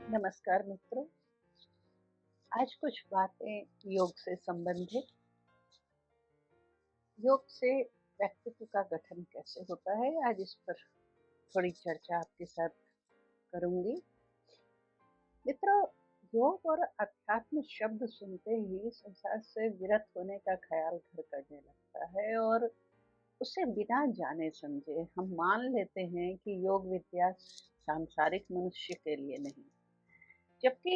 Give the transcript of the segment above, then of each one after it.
नमस्कार मित्रों। आज कुछ बातें योग से संबंधित। योग से व्यक्तित्व का गठन कैसे होता है, आज इस पर थोड़ी चर्चा आपके साथ करूंगी। मित्रों, योग और अध्यात्म शब्द सुनते ही संसार से विरत होने का ख्याल घर करने लगता है और उसे बिना जाने समझे हम मान लेते हैं कि योग विद्या सांसारिक मनुष्य के लिए नहीं, जबकि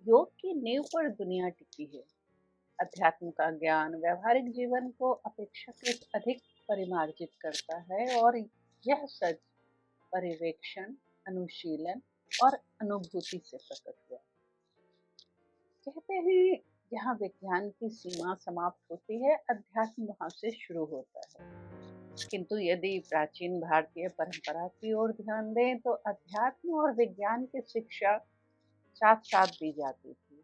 योग की नींव पर दुनिया टिकी है। अध्यात्म का ज्ञान व्यवहारिक जीवन को अपेक्षाकृत अधिक परिमार्जित करता है और यह सच पर्यवेक्षण, अनुशीलन और अनुभूति से प्रकट हुआ। कहते हैं, जहाँ विज्ञान की सीमा समाप्त होती है, अध्यात्म वहाँ से शुरू होता है। किंतु यदि प्राचीन भारतीय परंपरा की ओर ध्यान दें तो अध्यात्म और विज्ञान की शिक्षा साथ साथ दी जाती थी।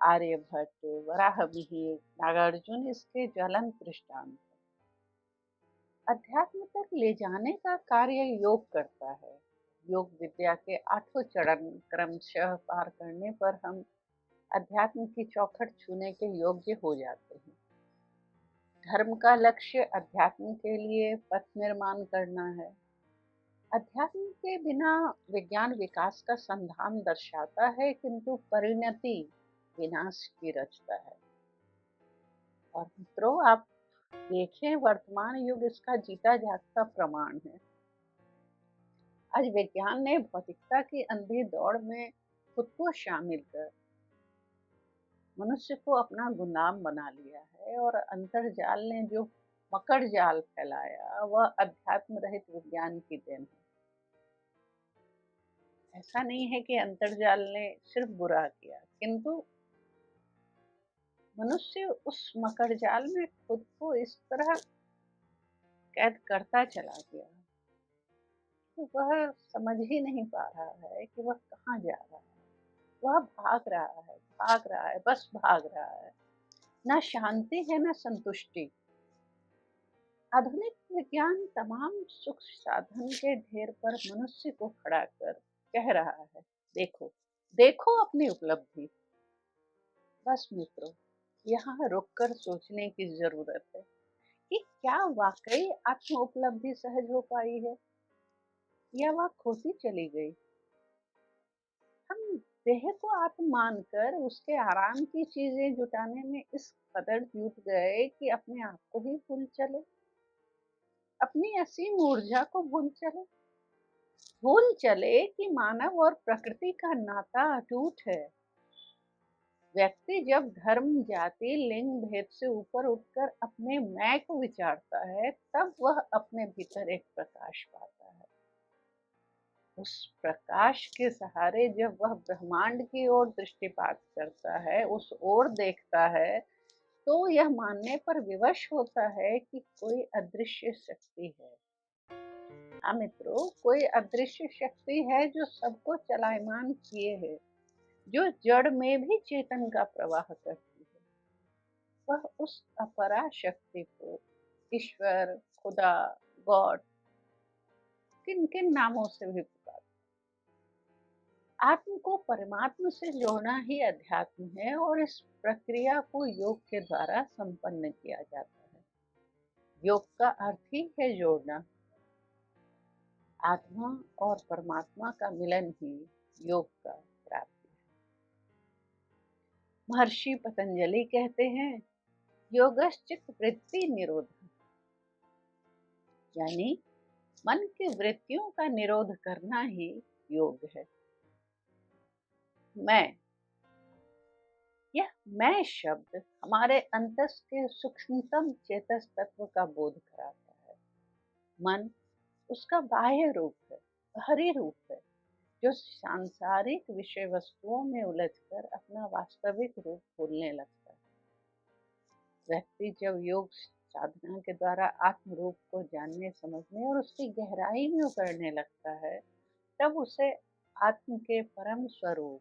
आर्यभट्ट, वराहमिहिर, नागार्जुन इसके ज्वलंत दृष्टांत। अध्यात्म तक ले जाने का कार्य योग करता है। योग विद्या के 8 चरण क्रमशः पार करने पर हम अध्यात्म की चौखट छूने के योग्य हो जाते हैं। धर्म का लक्ष्य अध्यात्म के लिए पथ निर्माण करना है। अध्यात्म के बिना विज्ञान विकास का संधान दर्शाता है, किंतु परिणति विनाश की रचता है। और मित्रों, आप देखें, वर्तमान युग इसका जीता जागता प्रमाण है। आज विज्ञान ने भौतिकता की अंधी दौड़ में खुद को शामिल कर मनुष्य को अपना गुलाम बना लिया है और अंतर्जाल ने जो मकड़ जाल फैलाया वह अध्यात्म रहित विज्ञान की देन है। ऐसा नहीं है कि अंतर्जाल ने सिर्फ बुरा किया, किंतु मनुष्य उस मकड़ जाल में खुद को इस तरह कैद करता चला गया, तो वह समझ ही नहीं पा रहा है कि वह कहाँ जा रहा है। वह भाग रहा है, बस भाग रहा है। ना शांति है, ना संतुष्टि। आधुनिक विज्ञान तमाम सुख साधन के ढेर पर मनुष्य को खड़ा कर कह रहा है, देखो देखो अपनी उपलब्धि। बस मित्रों, यहाँ रुककर सोचने की जरूरत है कि क्या वाकई आत्म उपलब्धि सहज हो पाई है या वह खोती चली गई। हम देह को आत्म मानकर उसके आराम की चीजें जुटाने में इस कदर जुट गए कि अपने आप को ही भूल चले, अपनी असीम ऊर्जा को भूल चले कि मानव और प्रकृति का नाता अटूट है। व्यक्ति जब धर्म, जाति, लिंग भेद से ऊपर उठकर अपने मैं को विचारता है, तब वह अपने भीतर एक प्रकाश पाता है। उस प्रकाश के सहारे जब वह ब्रह्मांड की ओर दृष्टिपात करता है, उस ओर देखता है, तो यह मानने पर विवश होता है कि कोई अदृश्य शक्ति है। हाँ मित्रों, कोई अदृश्य शक्ति है जो सबको चलायमान किए है, जो जड़ में भी चेतन का प्रवाह करती है। वह उस अपरा शक्ति को ईश्वर, खुदा, गॉड, किन किन नामों से भी पुकारते। आत्म को परमात्मा से जोड़ना ही अध्यात्म है और इस प्रक्रिया को योग के द्वारा संपन्न किया जाता है। योग का अर्थ ही है जोड़ना। आत्मा और परमात्मा का मिलन ही योग का प्राप्ति है। महर्षि पतंजलि कहते हैं, योगश्चित्त वृत्ति निरोध, यानी मन की वृत्तियों का निरोध करना ही योग है। मैं, यह मैं शब्द हमारे अंतस के सूक्ष्मतम चेतस तत्व का बोध कराता है। मन उसका बाह्य रूप है, बाहरी रूप है, जो सांसारिक विषय वस्तुओं में उलझकर अपना वास्तविक रूप भूलने लगता है। व्यक्ति जब योग साधना के द्वारा आत्म रूप को जानने, समझने और उसकी गहराई में उतरने लगता है, तब उसे आत्म के परम स्वरूप,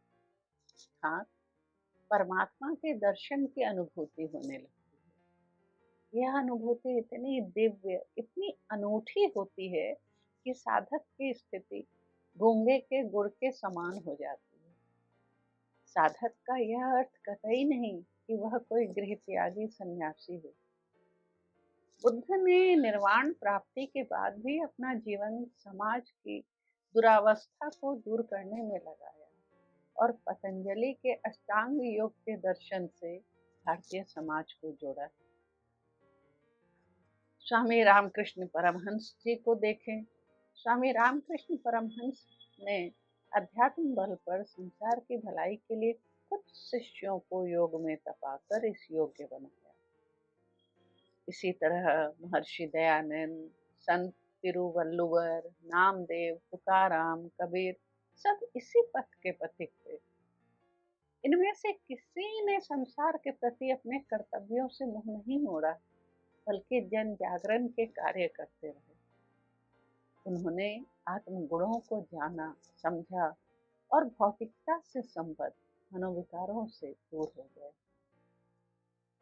हाँ, परमात्मा के दर्शन की अनुभूति होने लगती है। यह अनुभूति इतनी दिव्य, इतनी अनूठी होती है कि साधक की स्थिति गूंगे के गुड़ के समान हो जाती है। साधक का यह अर्थ कतई नहीं कि वह कोई गृह त्यागी सन्यासी हो। बुद्ध ने निर्वाण प्राप्ति के बाद भी अपना जीवन समाज की दुरावस्था को दूर करने में लगाया और पतंजलि के अष्टांग योग के दर्शन से भारतीय समाज को जोड़ा। स्वामी रामकृष्ण परमहंस जी को देखें। स्वामी रामकृष्ण परमहंस ने अध्यात्म बल पर संसार की भलाई के लिए कुछ शिष्यों को योग में तपाकर इस योग्य बनाया। इसी तरह महर्षि दयानंद, संत तिरुवल्लुवर, नामदेव, तुकाराम, कबीर सब इसी पथ के पथिक थे। इनमें से किसी ने संसार के प्रति अपने कर्तव्यों से मुंह नहीं मोड़ा, बल्कि जन जागरण के कार्य करते रहे। उन्होंने आत्मगुणों को जाना, समझा और भौतिकता से संबद्ध मनोविकारों से दूर हो गए।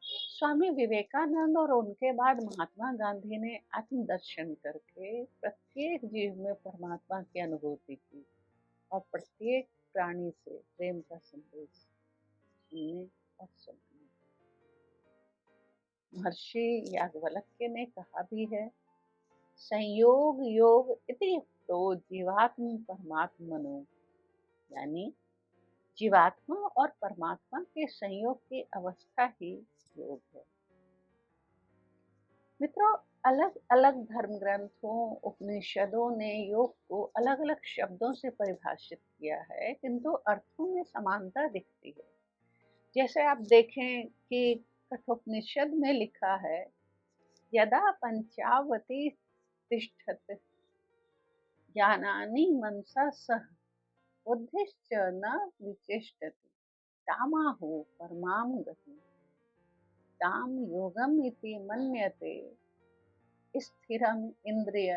स्वामी विवेकानंद और उनके बाद महात्मा गांधी ने आत्मदर्शन करके प्रत्येक जीव में परमात्मा की अनुभूति की और प्रत्येक प्राणी से प्रेम का संदेश सुनने और सुनाने। महर्षि याज्ञवल्क्य ने कहा भी है, संयोग योग इति युक्तो जीवात्म परमात्मनो, यानी जीवात्मा और परमात्मा के संयोग की अवस्था ही योग है। मित्रों, अलग अलग धर्म ग्रंथों, उपनिषदों ने योग को अलग अलग शब्दों से परिभाषित किया है, किंतु अर्थों में समानता दिखती है। जैसे आप देखें कि कठोपनिषद में लिखा है, यदा पंचावती तिष्ठत ज्ञानानि मनसा सह बुद्धिश्च न विचेष्टति तामाहो परमाम गति ताम योगम इति मन्यते स्थिरम इंद्रिय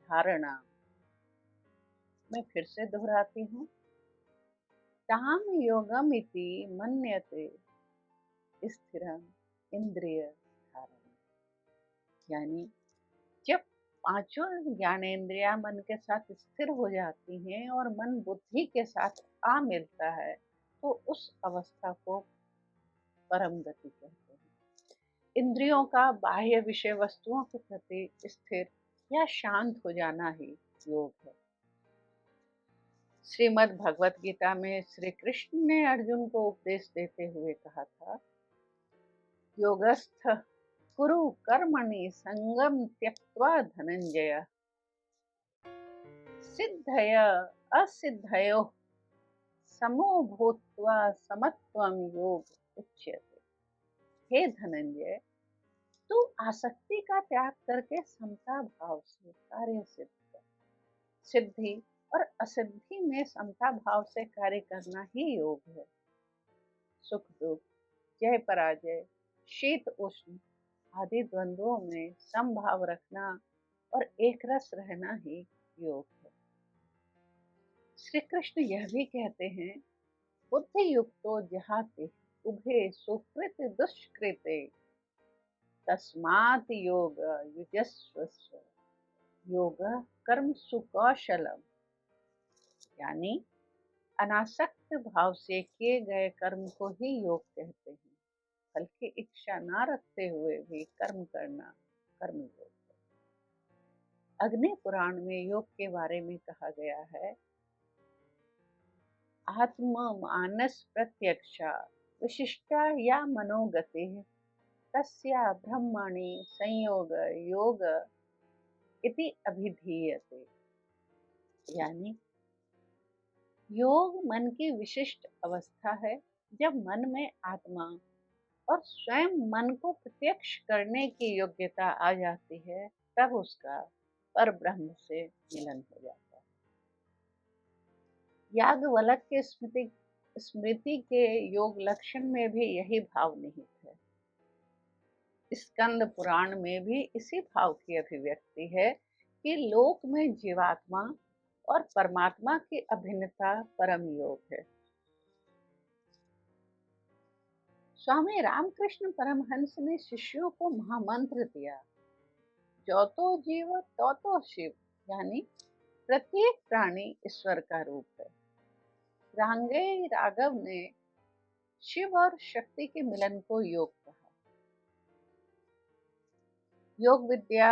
धारणा। मैं फिर से दोहराती हूँ, ताम योगम इति मन्यते स्थिरम इंद्रिय धारणा, यानी जब पांचों ज्ञानेंद्रियां मन के साथ स्थिर हो जाती हैं और मन बुद्धि के साथ आ मिलता है, तो उस अवस्था को परम गति कहते हैं। इंद्रियों का बाह्य विषय वस्तुओं के प्रति स्थिर या शांत हो जाना ही योग है। श्रीमद् भगवत गीता में श्री कृष्ण ने अर्जुन को उपदेश देते हुए कहा था, योगस्थ कुरु कर्मणि संगम त्यक्त्वा धनंजय सिद्धय असिद्धयो समो भूत्वा समत्वम योग उच्यते। हे धनंजय, तू आसक्ति का त्याग करके समता भाव से कार्य सिद्ध कर। सिद्धि और असिद्धि में समता भाव से कार्य करना ही योग है। सुख दुख, जय पराजय, शीत उष्ण आदि द्वंद्वों में समभाव रखना और एक रस रहना ही योग है। श्री कृष्ण यह भी कहते हैं, बुद्धि युक्तो जहाति उभे सुकृत दुष्कृते तस्मात् योग युजस्व योग कर्म सुकौशलम, यानी अनासक्त भाव से किए गए कर्म को ही योग कहते हैं। फल की इच्छा ना रखते हुए भी कर्म करना कर्म योग है। अग्नि पुराण में योग के बारे में कहा गया है, आत्म मानस प्रत्यक्षा विशिष्टा या मनोगति तस्या ब्रह्मणि संयोग योग इति अभिधीयते, यानी योग मन की विशिष्ट अवस्था है। जब मन में आत्मा और स्वयं मन को प्रत्यक्ष करने की योग्यता आ जाती है, तब उसका पर ब्रह्म से मिलन हो जाता है। याज्ञवल्क्य के स्मृति के योग लक्षण में भी यही भाव निहित है। स्कंद पुराण में भी इसी भाव की अभिव्यक्ति है कि लोक में जीवात्मा और परमात्मा की अभिन्नता परम योग है। स्वामी रामकृष्ण परमहंस ने शिष्यों को महामंत्र दिया, जो तो जीव तो शिव, यानी प्रत्येक प्राणी ईश्वर का रूप है। रांगे राघव ने शिव और शक्ति के मिलन को योग कहा। योग विद्या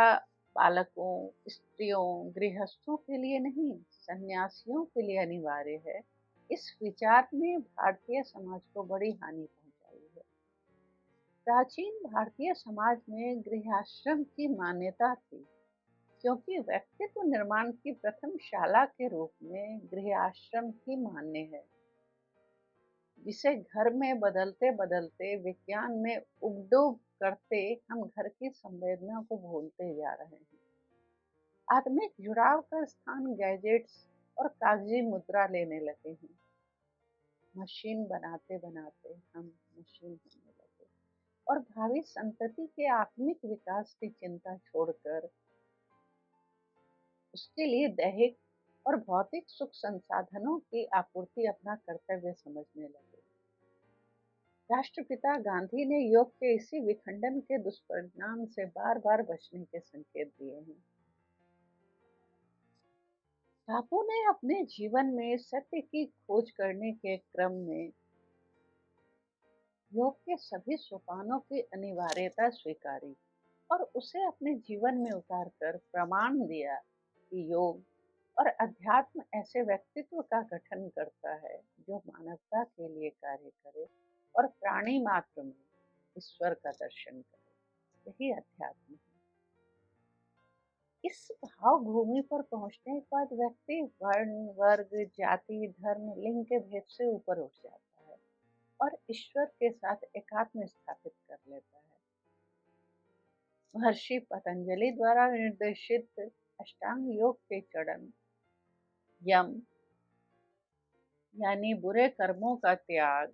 बालकों, स्त्रियों, गृहस्थों के लिए नहीं, सन्यासियों के लिए अनिवार्य है। इस विचार ने भारतीय समाज को बड़ी हानि पहुंचाई है। प्राचीन भारतीय समाज में गृहाश्रम की मान्यता थी, क्योंकि व्यक्तित्व निर्माण की प्रथम शाला के रूप में गृहाश्रम ही मान्य है, जिसे घर में बदलते बदलते विज्ञान में उगडुग करते हम घर की संवेदना को भूलते जा रहे हैं। आत्मिक जुड़ाव का स्थान गैजेट्स और कागजी मुद्रा लेने लगे हैं। मशीन बनाते बनाते हम मशीन होने लगे और भावी संतति के आत्मिक विकास की चिंता छोड़कर उसके लिए दैहिक और भौतिक सुख संसाधनों की आपूर्ति अपना कर्तव्य समझने लगे। राष्ट्रपिता गांधी ने योग के इसी विखंडन के दुष्परिणाम से बार बार बचने के संकेत दिए हैं। बापू ने अपने जीवन में सत्य की खोज करने के क्रम में योग के सभी सोपानों की अनिवार्यता स्वीकारी और उसे अपने जीवन में उतारकर प्रमाण दिया कि योग और अध्यात्म ऐसे व्यक्तित्व का गठन करता है जो मानवता के लिए कार्य करे और प्राणी मात्र में ईश्वर का दर्शन करे। यही अध्यात्म है। इस भाव भूमि पर पहुंचने के बाद व्यक्ति वर्ण, वर्ग, जाति, धर्म, लिंग के भेद से ऊपर उठ जाता है और ईश्वर के साथ एकात्म स्थापित कर लेता है। महर्षि पतंजलि द्वारा निर्देशित अष्टांग योग के चरण यम यानी बुरे कर्मों का त्याग,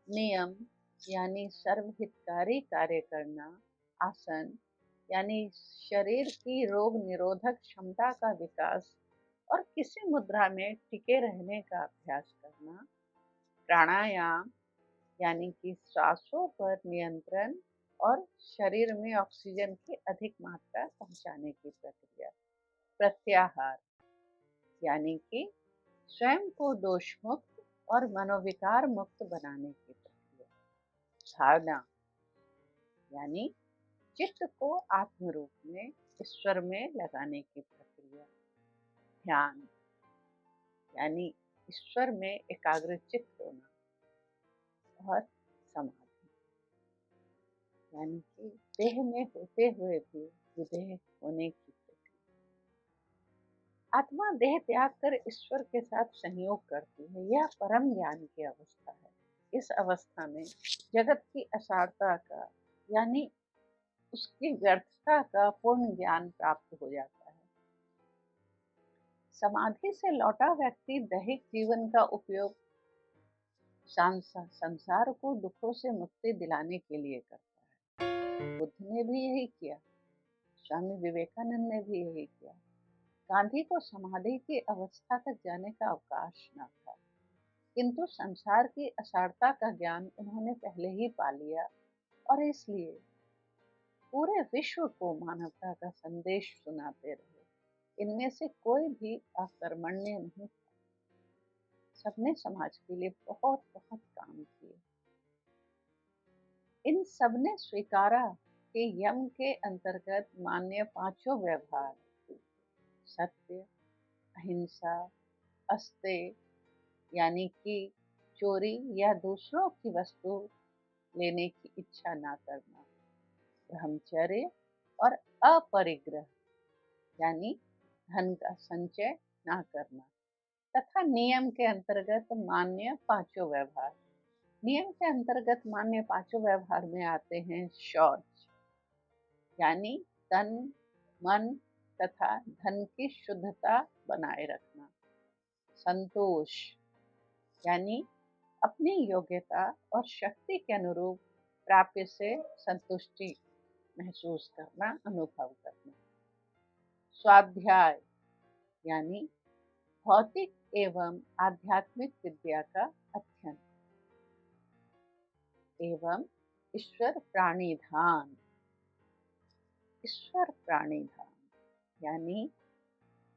नियम यानी सर्वहितकारी कार्य करना, आसन यानी शरीर की रोग निरोधक क्षमता का विकास और किसी मुद्रा में टिके रहने का अभ्यास करना, प्राणायाम यानी कि सांसों पर नियंत्रण और शरीर में ऑक्सीजन की अधिक मात्रा पहुंचाने की प्रक्रिया, प्रत्याहार यानी कि स्वयं को दोष मुक्त और मनोविकार मुक्त बनाने की प्रक्रिया, धारणा यानी चित्त को आत्म रूप में ईश्वर में लगाने की प्रक्रिया, ध्यान यानी ईश्वर में एकाग्रचित्त होना और समाधि यानी कि देह में होते हुए भी विदेह होने की प्रक्रिया। आत्मा देह त्याग कर ईश्वर के साथ संयोग करती है। यह परम ज्ञान की अवस्था है। इस अवस्था में जगत की असारता का यानी उसकी व्यर्थता का पूर्ण ज्ञान प्राप्त हो जाता है। समाधि से लौटा व्यक्ति दैहिक जीवन का उपयोग संसार को दुखों से मुक्ति दिलाने के लिए करता है। बुद्ध ने भी यही किया, स्वामी विवेकानंद ने भी यही किया। गांधी को समाधि की अवस्था तक जाने का अवकाश न था, किंतु संसार की असारता का ज्ञान उन्होंने पहले ही पा लिया और इसलिए पूरे विश्व को मानवता का संदेश सुनाते रहे। इनमें से कोई भी अकर्मण्य नहीं था। सबने समाज के लिए बहुत बहुत काम किए। इन सबने स्वीकारा कि यम के अंतर्गत मान्य पांचों व्यवहार सत्य, अहिंसा, अस्तेय यानी कि चोरी या दूसरों की वस्तु लेने की इच्छा न करना, ब्रह्मचर्य और अपरिग्रह यानी धन का संचय न करना, तथा नियम के अंतर्गत मान्य पांचों व्यवहार। नियम के अंतर्गत मान्य पांचों व्यवहार में आते हैं शौच यानी तन, मन तथा धन की शुद्धता बनाए रखना, संतोष यानी अपनी योग्यता और शक्ति के अनुरूप प्राप्य से संतुष्टि महसूस करना, अनुभव करना, स्वाध्याय यानी भौतिक एवं आध्यात्मिक विद्या का अध्ययन, एवं ईश्वर प्राणिधान। ईश्वर प्राणिधान यानी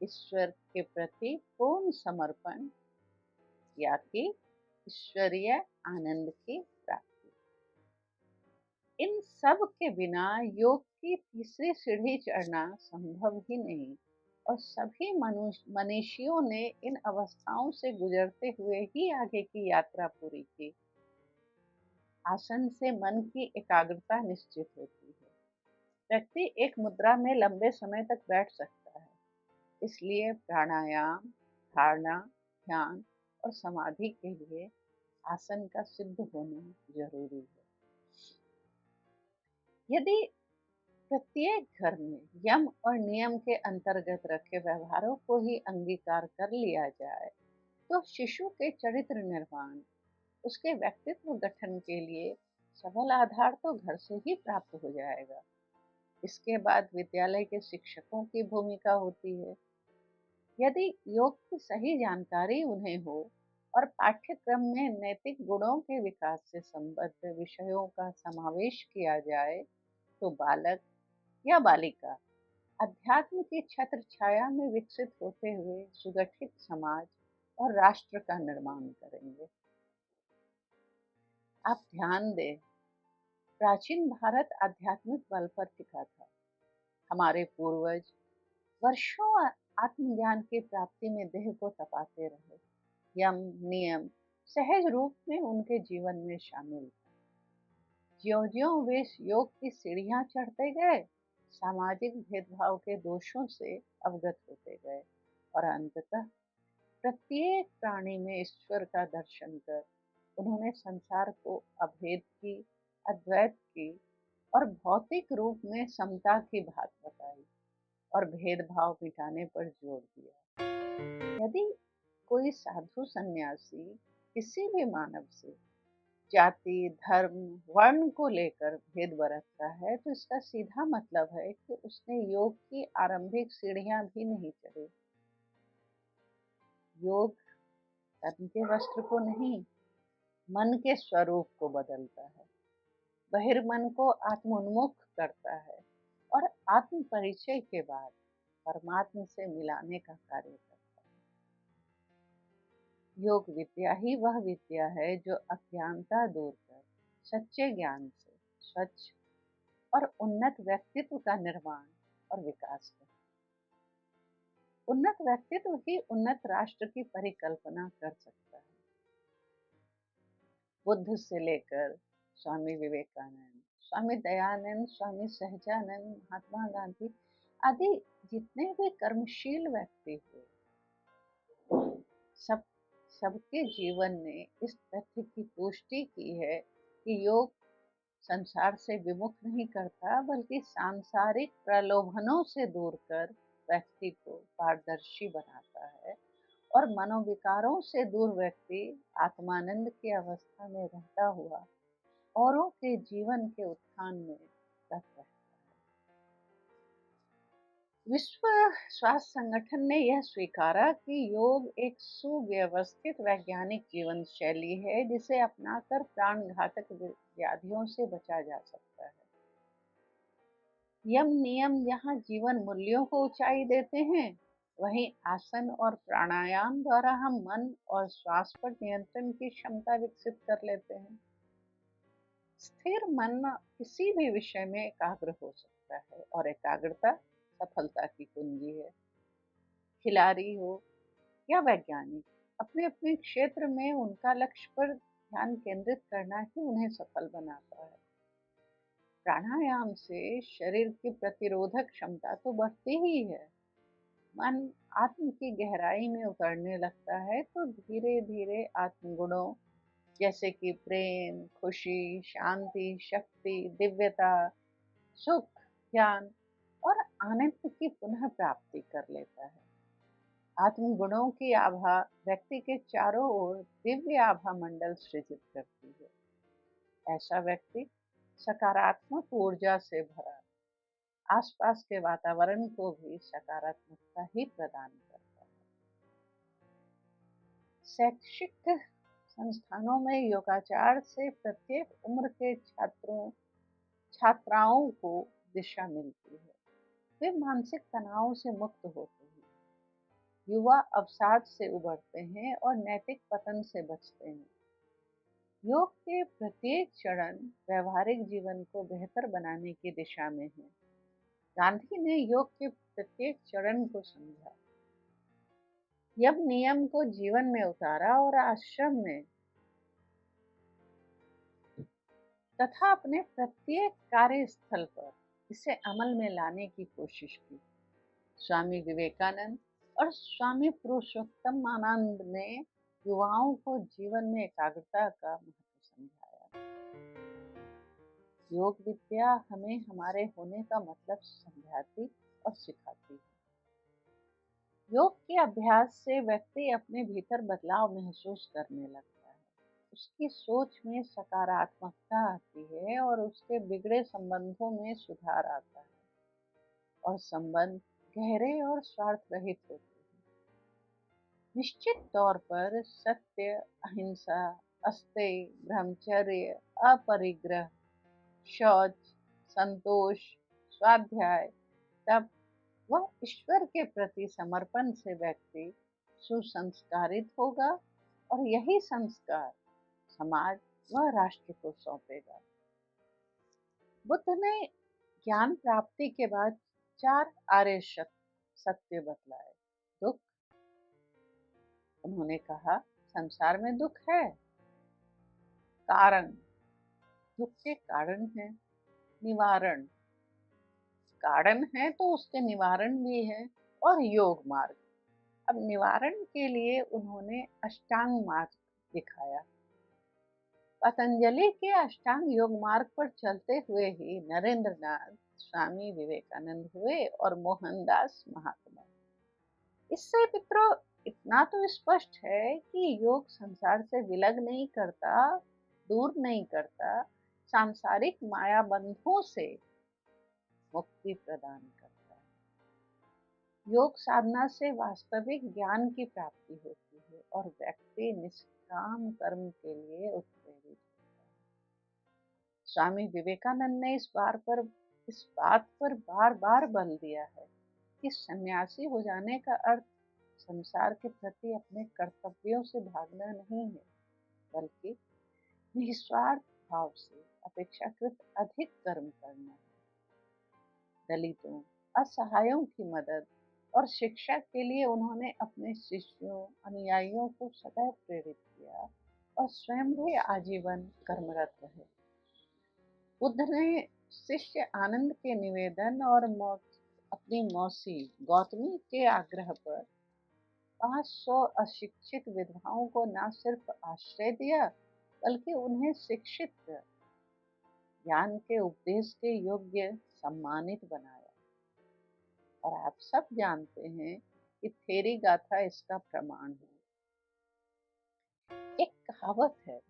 ईश्वर के प्रति पूर्ण समर्पण या कि ईश्वरीय आनंद की प्राप्ति। इन सब के बिना योग की तीसरी सीढ़ी चढ़ना संभव ही नहीं, और सभी मनीषियों ने इन अवस्थाओं से गुजरते हुए ही आगे की यात्रा पूरी की। आसन से मन की एकाग्रता निश्चित होती है। व्यक्ति एक मुद्रा में लंबे समय तक बैठ सकता है, इसलिए प्राणायाम, धारणा, ध्यान और समाधि के लिए आसन का सिद्ध होना जरूरी है। यदि प्रत्येक घर में यम और नियम के अंतर्गत रखे व्यवहारों को ही अंगीकार कर लिया जाए, तो शिशु के चरित्र निर्माण, उसके व्यक्तित्व गठन के लिए सबल आधार तो घर से ही प्राप्त हो जाएगा। इसके बाद विद्यालय के शिक्षकों की भूमिका होती है। यदि योग की सही जानकारी उन्हें हो और पाठ्यक्रम में नैतिक गुणों के विकास से संबद्ध विषयों का समावेश किया जाए, तो बालक या बालिका अध्यात्म की छत्र छाया में विकसित होते हुए सुगठित समाज और राष्ट्र का निर्माण करेंगे। आप ध्यान दें, प्राचीन भारत आध्यात्मिक बल पर टिका था। हमारे पूर्वज वर्षों आत्मज्ञान की प्राप्ति में देह को तपाते रहे। यम नियम सहज रूप में उनके जीवन में शामिल था। ज्यों-ज्यों वे योग की सीढ़ियां चढ़ते गए, सामाजिक भेदभाव के दोषों से अवगत होते गए और अंततः प्रत्येक प्राणी में ईश्वर का दर्शन कर उन्होंने संसार को अभेद की, अद्वैत की और भौतिक रूप में समता की बात बताई और भेदभाव मिटाने पर जोर दिया। यदि कोई साधु सन्यासी किसी भी मानव से जाति, धर्म, वर्ण को लेकर भेद बरतता है, तो इसका सीधा मतलब है कि उसने योग की आरंभिक सीढ़ियां भी नहीं चढ़ी। योग तन के वस्त्र को नहीं, मन के स्वरूप को बदलता है, बहिर्मन को आत्मोन्मुख करता है और आत्म परिचय के बाद परमात्मा से मिलाने का कार्य करता है। योग विद्या ही वह विद्या है जो अज्ञानता दूर कर सच्चे ज्ञान से स्वच्छ और उन्नत व्यक्तित्व का निर्माण और विकास करता है। उन्नत व्यक्तित्व ही उन्नत राष्ट्र की परिकल्पना कर सकता है। बुद्ध से लेकर स्वामी विवेकानंद, स्वामी दयानंद, स्वामी सहजानंद, महात्मा गांधी आदि जितने भी कर्मशील व्यक्ति हुए, सब सबके जीवन ने इस तथ्य की पुष्टि की है कि योग संसार से विमुख नहीं करता, बल्कि सांसारिक प्रलोभनों से दूर कर व्यक्ति को पारदर्शी बनाता है और मनोविकारों से दूर व्यक्ति आत्मानंद की अवस्था में रहता हुआ औरों के जीवन के उत्थान में रत रहता है। विश्व स्वास्थ्य संगठन ने यह स्वीकारा कि योग एक सुव्यवस्थित वैज्ञानिक जीवन शैली है, जिसे अपनाकर प्राण घातक व्याधियों से बचा जा सकता है। यम नियम यहाँ जीवन मूल्यों को ऊंचाई देते हैं, वहीं आसन और प्राणायाम द्वारा हम मन और श्वास पर नियंत्रण की क्षमता विकसित कर लेते हैं। स्थिर मन किसी भी विषय में एकाग्र हो सकता है और एकाग्रता सफलता की कुंजी है। खिलाड़ी हो या वैज्ञानिक, अपने अपने क्षेत्र में उनका लक्ष्य पर ध्यान केंद्रित करना ही उन्हें सफल बनाता है। प्राणायाम से शरीर की प्रतिरोधक क्षमता तो बढ़ती ही है। मन आत्म की गहराई में उतरने लगता है, तो धीरे धीरे आत्मगुणों जैसे कि प्रेम, खुशी, शांति, शक्ति, दिव्यता, सुख, ज्ञान और आनंद की पुनः प्राप्ति कर लेता है। आत्म गुणों की आभा व्यक्ति के चारों ओर दिव्य आभा मंडल सृजित करती है। ऐसा व्यक्ति सकारात्मक ऊर्जा से भरा आसपास के वातावरण को भी सकारात्मकता ही प्रदान करता है। शैक्षिक संस्थानों में योगाचार से प्रत्येक उम्र के छात्राओं को दिशा मिलती है। वे मानसिक तनाव से मुक्त होते हैं, युवा अवसाद से उबरते हैं और नैतिक पतन से बचते हैं। योग के प्रत्येक चरण व्यवहारिक जीवन को बेहतर बनाने की दिशा में है। गांधी ने योग के प्रत्येक चरण को समझा, यम नियम को जीवन में उतारा और आश्रम में तथा अपने प्रत्येक कार्यस्थल पर इसे अमल में लाने की कोशिश की। स्वामी विवेकानंद और स्वामी पुरुषोत्तमानंद ने युवाओं को जीवन में एकाग्रता का महत्व समझाया। योग विद्या हमें हमारे होने का मतलब समझाती और सिखाती है। योग के अभ्यास से व्यक्ति अपने भीतर बदलाव महसूस करने लगता है। उसकी सोच में सकारात्मकता आती है और उसके बिगड़े संबंधों में सुधार आता है और संबंध गहरे और स्वार्थ रहित होते हैं। निश्चित तौर पर सत्य, अहिंसा, अस्तेय, ब्रह्मचर्य, अपरिग्रह, शौच, संतोष, स्वाध्याय, तप व ईश्वर के प्रति समर्पण से व्यक्ति सुसंस्कारित होगा और यही संस्कार समाज व राष्ट्र को सौंपेगा। बुद्ध ने ज्ञान प्राप्ति के बाद 4 आर्य सत्य बतलाए। दुख, उन्होंने कहा संसार में दुख है। कारण, दुख के कारण है। निवारण, कारण है तो उसके निवारण भी है। और योग मार्ग, अब निवारण के लिए उन्होंने अष्टांग मार्ग दिखाया। पतंजलि के अष्टांग योग मार्ग पर चलते हुए ही नरेंद्र नाथ स्वामी विवेकानंद हुए और मोहनदास महात्मा। इससे मित्रों इतना तो स्पष्ट है कि योग संसार से विलग नहीं करता, दूर नहीं करता, सांसारिक माया बंधों से मुक्ति प्रदान करता है। योग साधना से वास्तविक ज्ञान की प्राप्ति होती है और व्यक्ति निष्काम कर्म के लिए उत्प्रेरित होता है। स्वामी विवेकानंद ने इस बात पर बार बार बल दिया है कि सन्यासी हो जाने का अर्थ संसार के प्रति अपने कर्तव्यों से भागना नहीं है, बल्कि निस्वार्थ भाव से अपेक्षाकृत अधिक कर्म करना है। दलितों, असहायों की मदद और शिक्षा के लिए उन्होंने अपने शिष्यों, अनुयायियों को सदैव प्रेरित किया और स्वयं भी आजीवन कर्मरत रहे। बुद्ध ने शिष्य आनंद के निवेदन और अपनी मौसी गौतमी के आग्रह पर 500 अशिक्षित विधवाओं को न सिर्फ आश्रय दिया, बल्कि उन्हें शिक्षित कर ज्ञान के उपदेश के योग्य सम्मानित बनाया। और आप सब जानते हैं कि थेरी गाथा इसका प्रमाण है। एक कहावत है,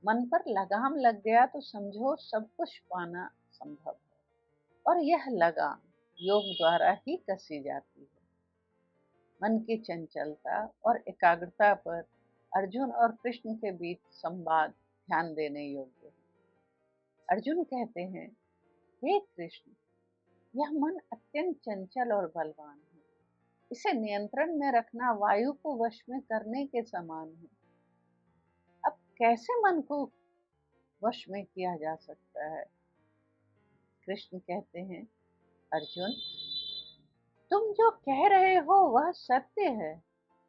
मन पर लगाम लग गया तो समझो सब कुछ पाना संभव है, और यह लगाम योग द्वारा ही कसी जाती है। मन की चंचलता और एकाग्रता पर अर्जुन और कृष्ण के बीच संवाद ध्यान देने योग्य है। अर्जुन कहते हैं, हे कृष्ण, यह मन अत्यंत चंचल और बलवान है। इसे नियंत्रण में रखना वायु को वश में करने के समान है। अब कैसे मन को वश में किया जा सकता है? कृष्ण कहते हैं, अर्जुन, तुम जो कह रहे हो वह सत्य है।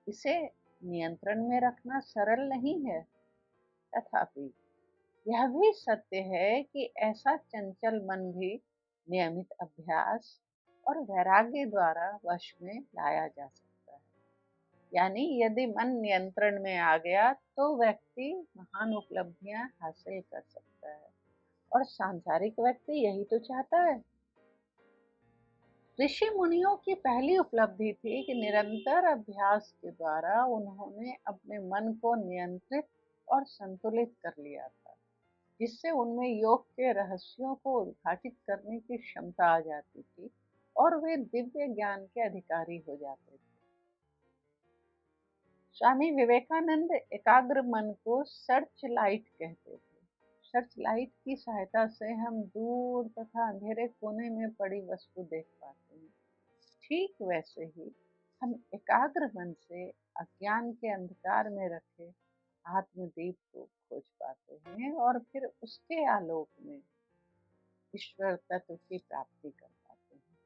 इसे नियंत्रण में रखना सरल नहीं है, तथापि यह भी सत्य है कि ऐसा चंचल मन भी नियमित अभ्यास और वैराग्य द्वारा वश में लाया जा सकता है। यानी यदि मन नियंत्रण में आ गया तो व्यक्ति महान उपलब्धियां हासिल कर सकता है, और सांसारिक व्यक्ति यही तो चाहता है। ऋषि मुनियों की पहली उपलब्धि थी कि निरंतर अभ्यास के द्वारा उन्होंने अपने मन को नियंत्रित और संतुलित कर लिया था, जिससे उनमें योग के रहस्यों को उद्घाटित करने की क्षमता आ जाती थी और वे दिव्य ज्ञान के अधिकारी हो जाते थे। स्वामी विवेकानंद एकाग्र मन को सर्च लाइट कहते थे। सर्च लाइट की सहायता से हम दूर तथा अंधेरे कोने में पड़ी वस्तु देख पाते हैं। ठीक वैसे ही हम एकाग्र मन से अज्ञान के अंधकार में रखे आत्मदीप को खोज पाते हैं और फिर उसके आलोक में ईश्वर तत्व की प्राप्ति कर पाते हैं।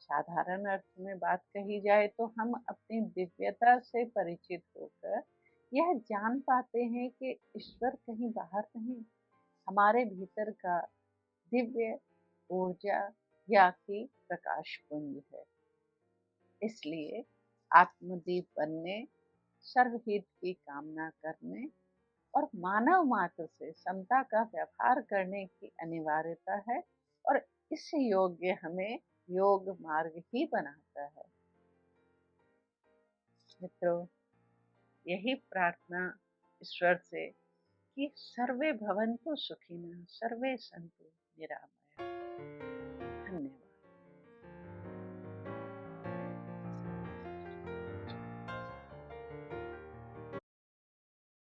साधारण अर्थ में बात कही जाए तो हम अपनी दिव्यता से परिचित होकर यह जान पाते हैं कि ईश्वर कहीं बाहर नहीं, हमारे भीतर का दिव्य ऊर्जा या कि प्रकाश पुंज है। इसलिए आत्मदीप बनने, सर्वहित की कामना करने और मानव मात्र से समता का व्यवहार करने की अनिवार्यता है और इस योग्य हमें योग मार्ग ही बनाता है। मित्रों, यही प्रार्थना ईश्वर से कि सर्वे भवन्तु सुखिनः, सर्वे सन्तु निरामया।